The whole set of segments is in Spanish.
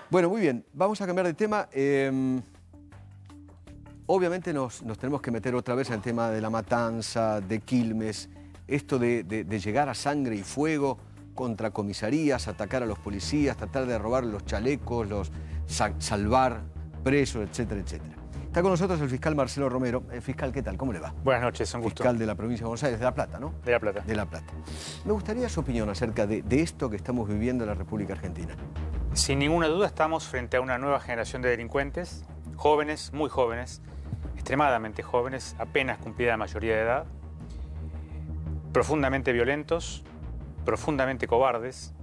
Bueno, muy bien, vamos a cambiar de tema. Obviamente nos tenemos que meter otra vez en el tema de la matanza, de Quilmes, esto de llegar a sangre y fuego contra comisarías, atacar a los policías, tratar de robar los chalecos, salvar presos, etcétera, etcétera. Está con nosotros el fiscal Marcelo Romero. Fiscal, ¿qué tal? ¿Cómo le va? Buenas noches, un gusto. Fiscal de la provincia de Buenos Aires, de La Plata, ¿no? De La Plata. De La Plata. Me gustaría su opinión acerca de esto que estamos viviendo en la República Argentina. Sin ninguna duda estamos frente a una nueva generación de delincuentes, jóvenes, muy jóvenes, extremadamente jóvenes, apenas cumplida la mayoría de edad, profundamente violentos, profundamente cobardes,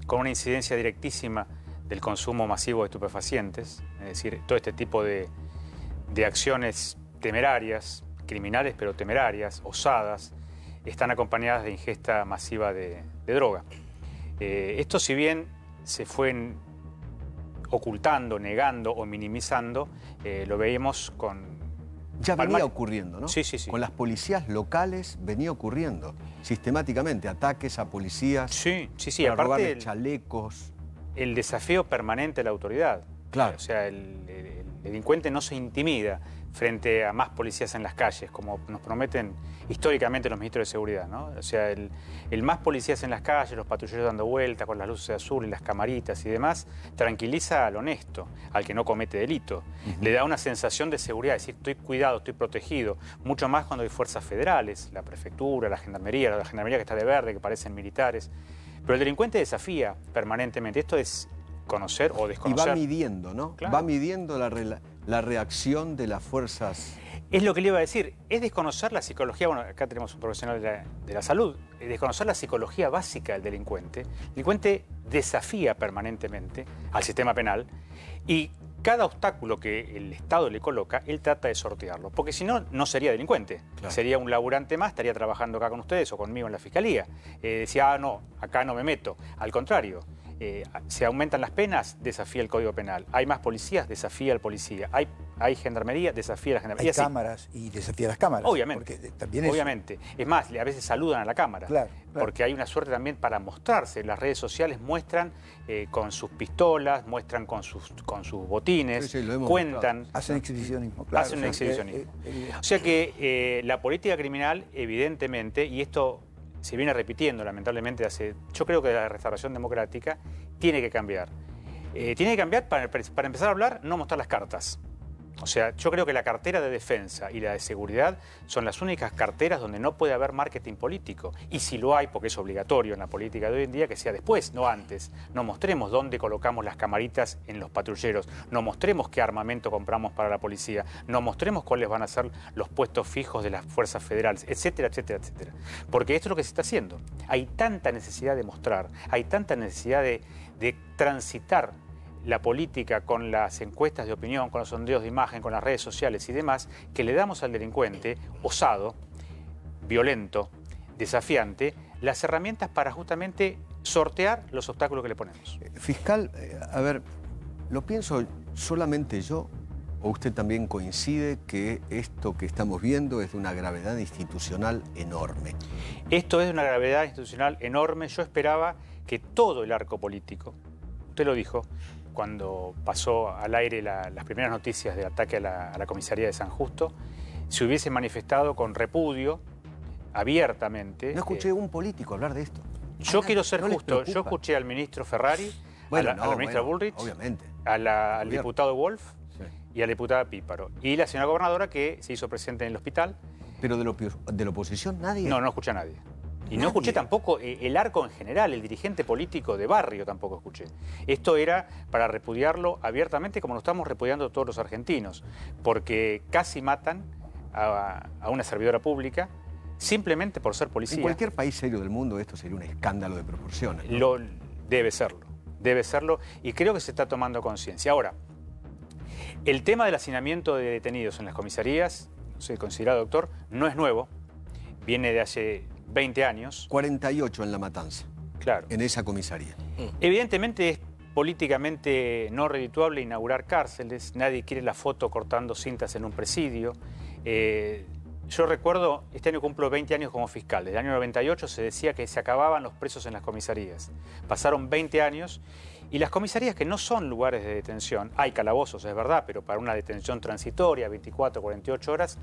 con una incidencia directísima del consumo masivo de estupefacientes, es decir, todo este tipo de acciones temerarias, criminales pero temerarias, osadas, están acompañadas de ingesta masiva de droga. Esto, si bien se fue ocultando, negando o minimizando, lo veíamos con... Ya venía ocurriendo, ¿no? Sí, sí, sí. Con las policías locales venía ocurriendo sistemáticamente ataques a policías, sí, para aparte robarles chalecos. El desafío permanente a la autoridad. Claro. O sea, el delincuente no se intimida frente a más policías en las calles, como nos prometen históricamente los ministros de seguridad, ¿no? O sea, el más policías en las calles, los patrulleros dando vueltas con las luces azules, las camaritas y demás, tranquiliza al honesto, al que no comete delito. Le da una sensación de seguridad, es decir, estoy cuidado, estoy protegido, mucho más cuando hay fuerzas federales, la prefectura, la gendarmería que está de verde, que parecen militares. Pero el delincuente desafía permanentemente. Esto es conocer o desconocer. Y va midiendo, ¿no? Claro. Va midiendo la reacción de las fuerzas. Es lo que le iba a decir, es desconocer la psicología, bueno, acá tenemos un profesional de la salud, es desconocer la psicología básica del delincuente. El delincuente desafía permanentemente al sistema penal y cada obstáculo que el Estado le coloca, él trata de sortearlo, porque si no, no sería delincuente. Claro. Sería un laburante más, estaría trabajando acá con ustedes o conmigo en la fiscalía. Decía, no, acá no me meto. Al contrario. Se aumentan las penas, desafía el Código Penal. Hay más policías, desafía al policía. Hay gendarmería, desafía a la gendarmería. Hay cámaras y desafía a las cámaras. Obviamente. Porque también obviamente. Es más, a veces saludan a la cámara. Claro. Porque hay una suerte también para mostrarse. Las redes sociales muestran con sus pistolas, muestran con sus botines, sí, cuentan. Mostrado. Hacen exhibicionismo, claro. Hacen un exhibicionismo. O sea que la política criminal, evidentemente, y esto se viene repitiendo lamentablemente yo creo que la restauración democrática tiene que cambiar. Tiene que cambiar para empezar a hablar, no mostrar las cartas. O sea, yo creo que la cartera de defensa y la de seguridad son las únicas carteras donde no puede haber marketing político. Y si lo hay, porque es obligatorio en la política de hoy en día, que sea después, no antes. No mostremos dónde colocamos las camaritas en los patrulleros, no mostremos qué armamento compramos para la policía, no mostremos cuáles van a ser los puestos fijos de las fuerzas federales, etcétera, etcétera, etcétera. Porque esto es lo que se está haciendo. Hay tanta necesidad de mostrar, hay tanta necesidad de transitar la política con las encuestas de opinión, con los sondeos de imagen, con las redes sociales y demás, que le damos al delincuente osado, violento, desafiante, las herramientas para justamente sortear los obstáculos que le ponemos. Fiscal, a ver, ¿lo pienso solamente yo o usted también coincide que esto que estamos viendo es de una gravedad institucional enorme? Esto es de una gravedad institucional enorme. Yo esperaba que todo el arco político, usted lo dijo, cuando pasó al aire las primeras noticias de ataque a la comisaría de San Justo, se hubiese manifestado con repudio, abiertamente. No escuché un político hablar de esto. Yo quiero ser justo, yo escuché al ministro Ferrari, a la ministra Bullrich, obviamente, al diputado Wolf y a la diputada Píparo. Y la señora gobernadora que se hizo presente en el hospital. Pero de la oposición nadie. No escuché a nadie. Y no escuché tampoco el arco en general, el dirigente político de barrio tampoco escuché. Esto era para repudiarlo abiertamente como lo estamos repudiando todos los argentinos, porque casi matan a una servidora pública simplemente por ser policía. En cualquier país serio del mundo esto sería un escándalo de proporciones, ¿no? Debe serlo y creo que se está tomando conciencia. Ahora, el tema del hacinamiento de detenidos en las comisarías, soy considerado doctor, no es nuevo, viene de hace 20 años. 48 en La Matanza. Claro. En esa comisaría. Evidentemente es políticamente no redituable inaugurar cárceles. Nadie quiere la foto cortando cintas en un presidio. Yo recuerdo, este año cumplo 20 años como fiscal. Desde el año 98 se decía que se acababan los presos en las comisarías. Pasaron 20 años y las comisarías, que no son lugares de detención, hay calabozos, es verdad, pero para una detención transitoria, 24, 48 horas,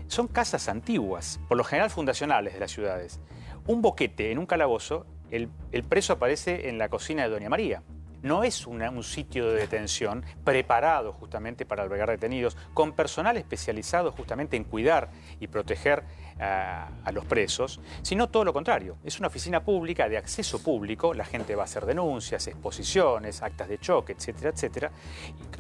son casas antiguas, por lo general fundacionales de las ciudades. Un boquete en un calabozo, el preso aparece en la cocina de Doña María. No es un sitio de detención preparado justamente para albergar detenidos, con personal especializado justamente en cuidar y proteger a los presos, sino todo lo contrario. Es una oficina pública de acceso público, la gente va a hacer denuncias, exposiciones, actas de choque, etcétera, etcétera,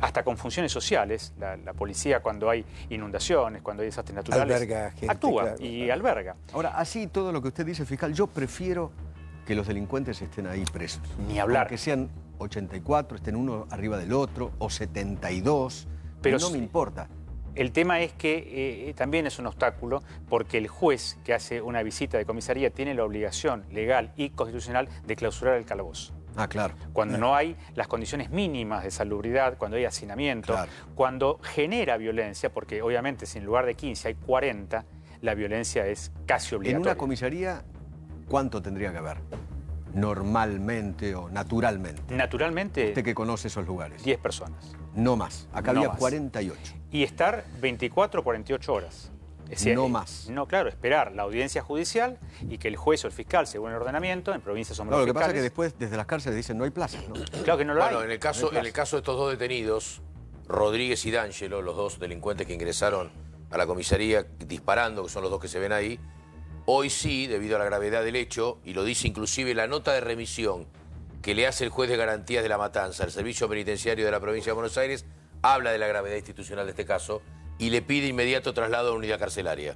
hasta con funciones sociales. La policía, cuando hay inundaciones, cuando hay desastres naturales, alberga gente, actúa claro, y claro. alberga. Ahora, así todo lo que usted dice, fiscal, yo prefiero que los delincuentes estén ahí presos. Ni hablar. Que sean 84, estén uno arriba del otro, o 72, Pero no me importa. El tema es que también es un obstáculo porque el juez que hace una visita de comisaría tiene la obligación legal y constitucional de clausurar el calabozo. Ah, claro. Cuando no hay las condiciones mínimas de salubridad, cuando hay hacinamiento, Claro. cuando genera violencia, porque obviamente si en lugar de 15 hay 40, la violencia es casi En obligatoria. una comisaría, ¿cuánto tendría que haber? Normalmente o naturalmente. Naturalmente, Usted que conoce esos lugares. 10 personas. No más. Acá No había más. 48. Y estar 24 o 48 horas. Es decir, No más. No, claro, esperar la audiencia judicial y que el juez o el fiscal, según el ordenamiento, en provincias somos No, lo los que pasa es que fiscales. después, desde las cárceles, dicen no hay plazas, ¿no? Claro que no lo Bueno, hay. en el caso de estos dos detenidos, Rodríguez y D'Angelo, los dos delincuentes que ingresaron a la comisaría disparando, que son los dos que se ven ahí, hoy sí, debido a la gravedad del hecho, y lo dice inclusive la nota de remisión que le hace el juez de garantías de la Matanza al Servicio Penitenciario de la Provincia de Buenos Aires, habla de la gravedad institucional de este caso y le pide inmediato traslado a una unidad carcelaria.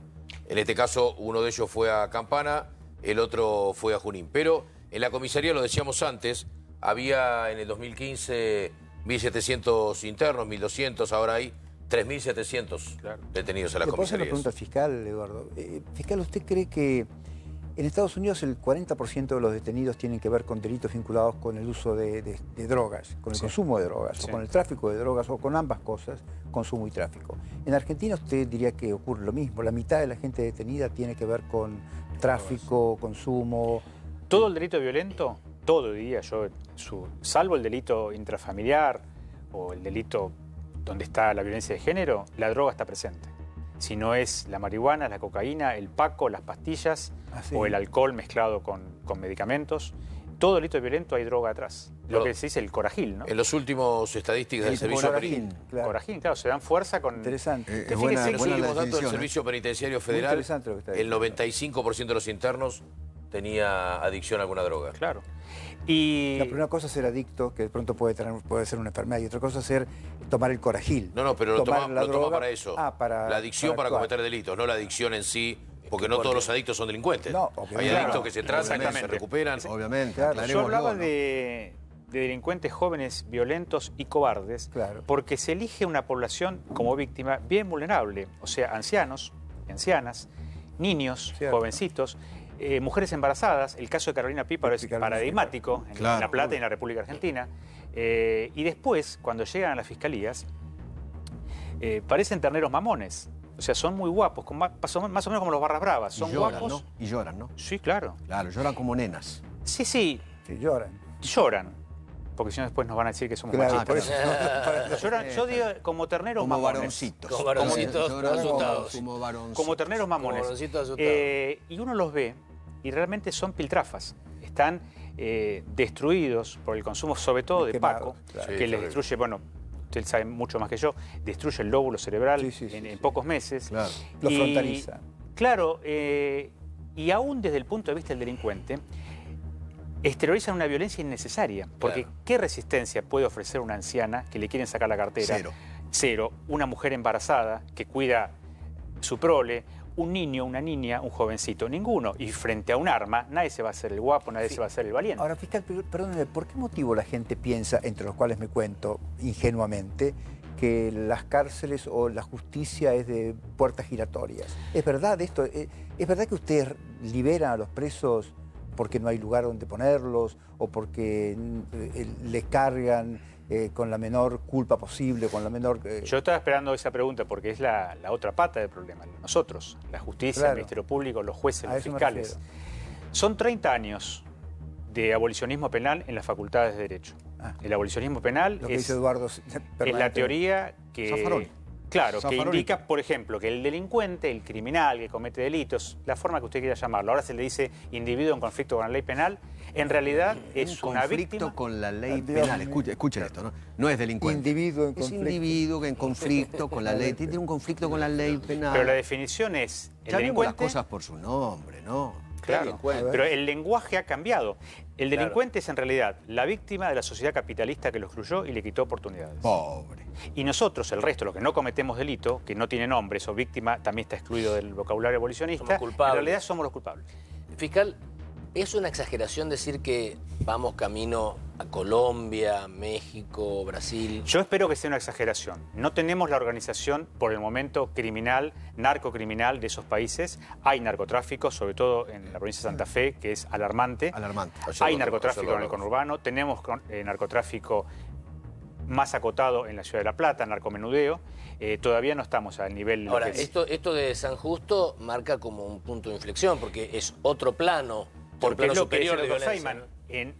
En este caso, uno de ellos fue a Campana, el otro fue a Junín. Pero en la comisaría, lo decíamos antes, había en el 2015 1.700 internos, 1.200, ahora hay 3.700 detenidos en las ¿Le puedo hacer una comisarías. pregunta al fiscal, Eduardo? Fiscal, ¿usted cree que en Estados Unidos el 40% de los detenidos tienen que ver con delitos vinculados con el uso de drogas, con el consumo de drogas, Sí. o con el tráfico de drogas, o con ambas cosas, consumo y tráfico? En Argentina usted diría que ocurre lo mismo. La mitad de la gente detenida tiene que ver con tráfico, consumo. Todo el delito violento, todo diría yo, salvo el delito intrafamiliar o el delito donde está la violencia de género, la droga está presente. Si no es la marihuana, la cocaína, el paco, las pastillas Así. o el alcohol mezclado con medicamentos, todo delito violento hay droga atrás. Lo No. que se dice el corajil, ¿no? En los últimos estadísticas del El Servicio corajín. Penitenciario, Claro. Corajil, claro, se dan fuerza con... Interesante. Es Que buena, fíjese los buena la últimos datos del definición, ¿eh? Servicio Penitenciario Muy Federal, interesante lo que está el diciendo. 95% de los internos tenía adicción a alguna droga. Claro. Y... No, pero una cosa es ser adicto, que de pronto puede ser una enfermedad, y otra cosa es ser tomar el corajil. No, pero lo Tomar toma, la lo toma droga. para eso. Ah, para la adicción para actuar. cometer delitos, no la adicción en sí, porque no todos los adictos son delincuentes. No, Hay obviamente. adictos Claro, que se tratan, que se exactamente. recuperan. Obviamente, Claro. Yo aclarémoslo, hablaba ¿no? de delincuentes jóvenes, violentos y cobardes, Claro. porque se elige una población como víctima bien vulnerable, o sea, ancianos, ancianas, niños, Cierto. jovencitos, mujeres embarazadas. El caso de Carolina Píparo es Carolina paradigmático en Claro. La Plata y en la República Argentina. Y después, cuando llegan a las fiscalías, parecen terneros mamones. O sea, son muy guapos, más o menos como los barras bravas. Son Y lloran, guapos. ¿no? Y lloran, ¿no? Sí, claro. Claro, lloran como nenas. Sí, sí, Sí, lloran. lloran. Porque si no después nos van a decir que somos Claro, machistas. por eso. Lloran, yo digo como terneros Como mamones. varoncitos. Como varoncitos Lloran asustados. Como varoncitos. Como terneros mamones. Como varoncitos asustados. Y uno los ve y realmente son piltrafas. Están destruidos por el consumo, sobre todo de Quemados, Paco, claro. Sí, que les terrible. destruye, bueno, usted sabe mucho más que yo, destruye el lóbulo cerebral Sí, sí, en sí. pocos meses. Claro. Lo Y, frontaliza. Claro, y aún desde el punto de vista del delincuente, exteriorizan una violencia innecesaria. Porque Claro. ¿qué resistencia puede ofrecer una anciana que le quieren sacar la cartera? Cero. Cero. Una mujer embarazada que cuida su prole, un niño, una niña, un jovencito, ninguno. Y frente a un arma, nadie se va a hacer el guapo, nadie se va a hacer el valiente. Ahora, fiscal, perdóneme, ¿por qué motivo la gente piensa, entre los cuales me cuento ingenuamente, que las cárceles o la justicia es de puertas giratorias? ¿Es verdad esto? ¿Es verdad que ustedes liberan a los presos porque no hay lugar donde ponerlos o porque les cargan con la menor culpa posible, con la menor... Yo estaba esperando esa pregunta porque es la otra pata del problema. Nosotros, la justicia, Claro. el Ministerio Público, los jueces, A los eso me fiscales. Son 30 años de abolicionismo penal en las facultades de Derecho. El abolicionismo penal Lo que es dice Eduardo la teoría que... Zaffaroni. Claro, que Zaffaroni. indica, por ejemplo, que el delincuente, el criminal que comete delitos, la forma que usted quiera llamarlo, ahora se le dice individuo en conflicto con la ley penal, en realidad es un una conflicto víctima... con la ley Dios penal. mío. Escuchen esto, ¿no? No es delincuente. Individuo en Es conflicto. individuo en conflicto con la ley. Tiene un conflicto con la ley penal. Pero la definición es el Ya vemos las delincuente... cosas por su nombre, ¿no? Claro, Delincuente. pero el lenguaje ha cambiado. El delincuente es en realidad la víctima de la sociedad capitalista que lo excluyó y le quitó oportunidades. Pobre. Y nosotros, el resto, los que no cometemos delito, que no tiene nombre, o víctima, también está excluido del vocabulario abolicionista, Somos culpables. en realidad somos los culpables. Fiscal, ¿es una exageración decir que vamos camino a Colombia, México, Brasil? Yo espero que sea una exageración. No tenemos la organización, por el momento, criminal, narcocriminal de esos países. Hay narcotráfico, sobre todo en la provincia de Santa Fe, que es alarmante. Alarmante. Hay narcotráfico en el conurbano. Tenemos narcotráfico más acotado en la ciudad de La Plata, narcomenudeo. Todavía no estamos al nivel... Ahora, que es- esto de San Justo marca como un punto de inflexión, porque es otro plano, un Porque plano es lo que dice superior el de doctor violencia. Feynman,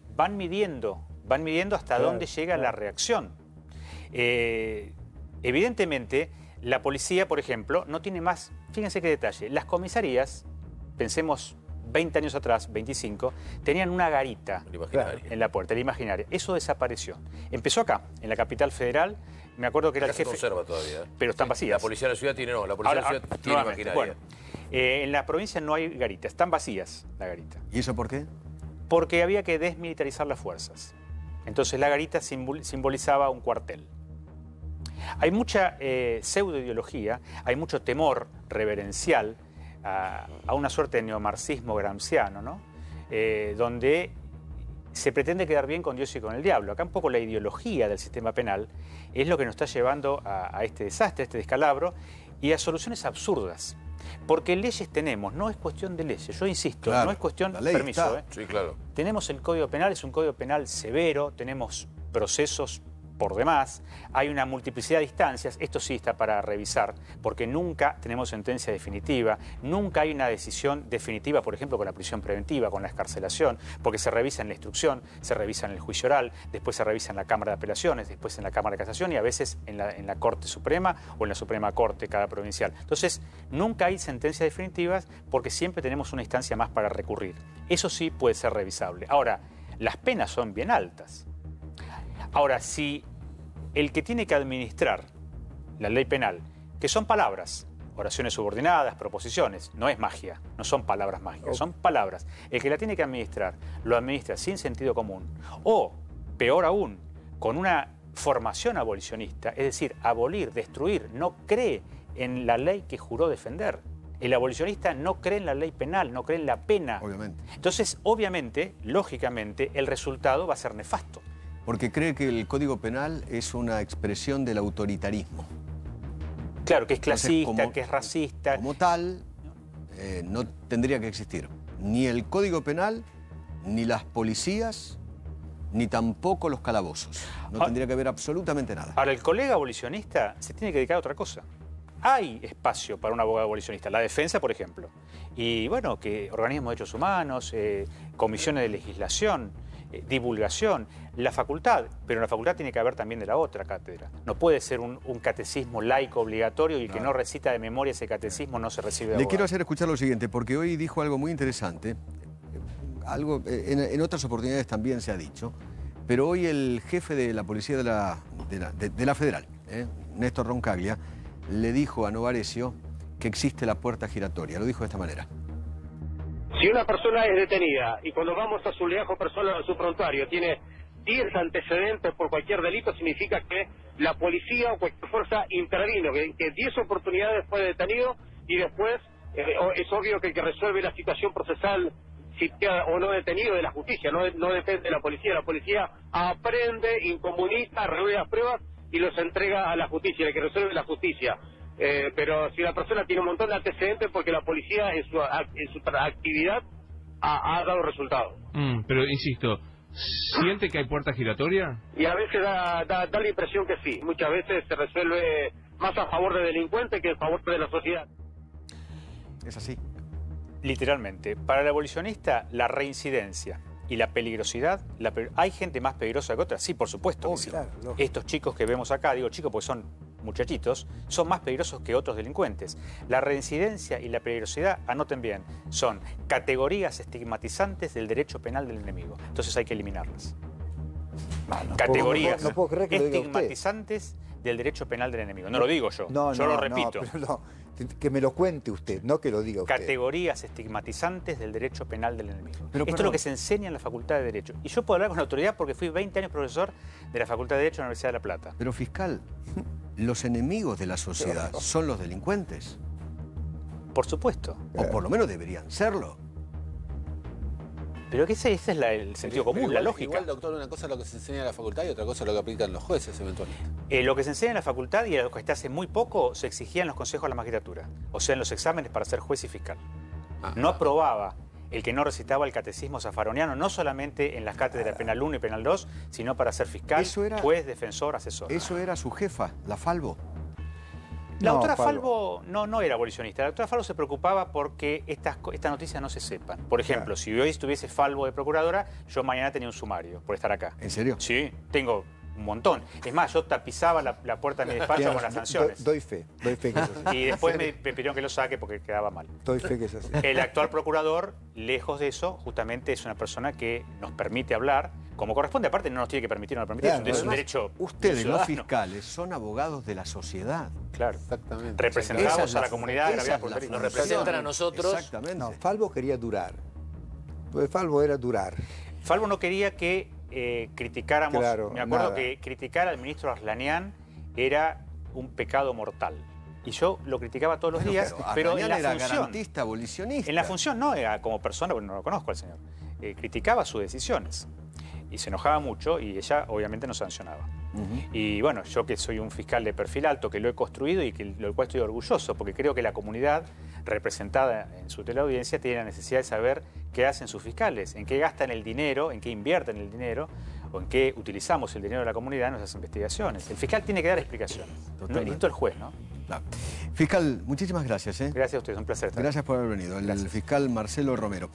van midiendo hasta dónde llega la reacción. Evidentemente, la policía, por ejemplo, no tiene más... Fíjense qué detalle. Las comisarías, pensemos 20 años atrás, 25, tenían una garita El imaginario. en la puerta, la imaginaria. Eso desapareció. Empezó acá, en la capital federal. Me acuerdo que era el Acá se jefe... conserva todavía. Pero están vacías. La policía de la ciudad tiene, no, la policía de la Ahora, ciudad tiene nuevamente, maquinaria. bueno, en la provincia no hay garita, están vacías la garita. ¿Y eso por qué? Porque había que desmilitarizar las fuerzas. Entonces la garita simbolizaba un cuartel. Hay mucha pseudoideología, hay mucho temor reverencial a una suerte de neomarxismo gramsciano, ¿no? Donde se pretende quedar bien con Dios y con el diablo. Acá un poco la ideología del sistema penal es lo que nos está llevando a este desastre, a este descalabro y a soluciones absurdas. Porque leyes tenemos, no es cuestión de leyes, yo insisto, Claro, no es cuestión, la ley permiso, está. Sí, claro. tenemos el Código Penal, es un Código Penal severo, tenemos procesos por demás, hay una multiplicidad de instancias, esto sí está para revisar, porque nunca tenemos sentencia definitiva, nunca hay una decisión definitiva, por ejemplo, con la prisión preventiva, con la excarcelación, porque se revisa en la instrucción, se revisa en el juicio oral, después se revisa en la Cámara de Apelaciones, después en la Cámara de Casación y a veces en la Corte Suprema o en la Suprema Corte, cada provincial. Entonces, nunca hay sentencias definitivas porque siempre tenemos una instancia más para recurrir. Eso sí puede ser revisable. Ahora, las penas son bien altas. Ahora, si el que tiene que administrar la ley penal, que son palabras, oraciones subordinadas, proposiciones, no es magia, no son palabras mágicas, son palabras. El que la tiene que administrar, lo administra sin sentido común, o, peor aún, con una formación abolicionista, es decir, abolir, destruir, no cree en la ley que juró defender. El abolicionista no cree en la ley penal, no cree en la pena. Obviamente. Entonces, obviamente, lógicamente, el resultado va a ser nefasto. Porque cree que el Código Penal es una expresión del autoritarismo. Claro, que es Entonces, clasista, que es racista. Como tal, no tendría que existir ni el Código Penal, ni las policías, ni tampoco los calabozos. No tendría que haber absolutamente nada. Ahora, el colega abolicionista se tiene que dedicar a otra cosa. Hay espacio para un abogado abolicionista, la defensa, por ejemplo. Y bueno, que organismos de derechos humanos, comisiones de legislación, divulgación, la facultad, pero en la facultad tiene que haber también de la otra cátedra. No puede ser un catecismo laico obligatorio y el que no recita de memoria ese catecismo no se recibe de Le abogado. quiero hacer escuchar lo siguiente, porque hoy dijo algo muy interesante. Algo en otras oportunidades también se ha dicho, pero hoy el jefe de la policía de la Federal, Néstor Roncaglia, le dijo a Novarecio que existe la puerta giratoria. Lo dijo de esta manera. Si una persona es detenida y cuando vamos a su legajo personal, a su prontuario, tiene 10 antecedentes por cualquier delito, significa que la policía o cualquier fuerza intervino, que 10 oportunidades fue detenido y después es obvio que el que resuelve la situación procesal, si queda o no detenido, de la justicia, no depende de la policía aprende, incomunica, reúne las pruebas y los entrega a la justicia, el que resuelve la justicia. Pero si la persona tiene un montón de antecedentes porque la policía en su actividad ha dado resultados. Pero insisto, ¿Siente que hay puerta giratoria? Y a veces da la impresión que sí. Muchas veces se resuelve más a favor de delincuentes que a favor de la sociedad. Es así. Literalmente. Para el abolicionista, la reincidencia y la peligrosidad, ¿hay gente más peligrosa que otra? Sí, por supuesto que sí. Claro, lógico. Estos chicos que vemos acá, digo chicos porque son muchachitos, son más peligrosos que otros delincuentes. La reincidencia y la peligrosidad, anoten bien, son categorías estigmatizantes del derecho penal del enemigo. Entonces hay que eliminarlas. Categorías no puedo creer que lo diga usted. estigmatizantes del derecho penal del enemigo. No lo digo yo, yo lo repito. Pero no, que me lo cuente usted, no que lo diga usted. Categorías estigmatizantes del derecho penal del enemigo. Pero, esto es lo que se enseña en la Facultad de Derecho. Y yo puedo hablar con autoridad porque fui 20 años profesor de la Facultad de Derecho en la Universidad de La Plata. Pero fiscal, los enemigos de la sociedad son los delincuentes. Por supuesto. O por lo menos deberían serlo. Pero que ese es el sentido común, igual, la lógica. Igual, doctor, una cosa es lo que se enseña en la facultad y otra cosa es lo que aplican los jueces eventualmente. Lo que se enseña en la facultad y lo que hasta hace muy poco se exigía en los consejos de la magistratura. O sea, en los exámenes para ser juez y fiscal. No aprobaba el que no recitaba el catecismo zafaroniano, no solamente en las cátedras Penal 1 y Penal 2, sino para ser fiscal, juez, defensor, asesor. Eso era su jefa, la Falvo. La doctora Falvo no era abolicionista. La doctora Falvo se preocupaba porque estas noticias no se sepan. Por ejemplo, si hoy estuviese Falvo de procuradora, yo mañana tenía un sumario por estar acá. ¿En serio? Sí, tengo un montón. Es más, yo tapizaba la puerta de mi despacho con las sanciones. Doy fe que es así. Y después me pidieron que lo saque porque quedaba mal. Doy fe que es así. El actual procurador, lejos de eso, justamente es una persona que nos permite hablar como corresponde. Aparte, no nos tiene que permitir o no permitir, es un derecho ustedes, los fiscales, son abogados de la sociedad. Claro. Exactamente. Representamos a la comunidad agraviada por Nos representan a nosotros. Exactamente. No, Falvo quería durar. Falvo era durar. Falvo no quería que criticáramos. Claro, me acuerdo nada. que criticar al ministro Arslanian era un pecado mortal. Y yo lo criticaba todos los días, pero en la era función. garantista, abolicionista. En la función no, era como persona, porque no lo conozco al señor. Criticaba sus decisiones. Y se enojaba mucho y ella obviamente no sancionaba. Y bueno, yo que soy un fiscal de perfil alto, que lo he construido y lo cual estoy orgulloso, porque creo que la comunidad representada en su teleaudiencia tiene la necesidad de saber qué hacen sus fiscales, en qué gastan el dinero, en qué invierten el dinero, o en qué utilizamos el dinero de la comunidad en nuestras investigaciones. El fiscal tiene que dar explicaciones. Totalmente. Esto el juez, ¿no? Claro. Fiscal, muchísimas gracias. Gracias a ustedes, un placer estar aquí. Gracias por haber venido. El fiscal Marcelo Romero.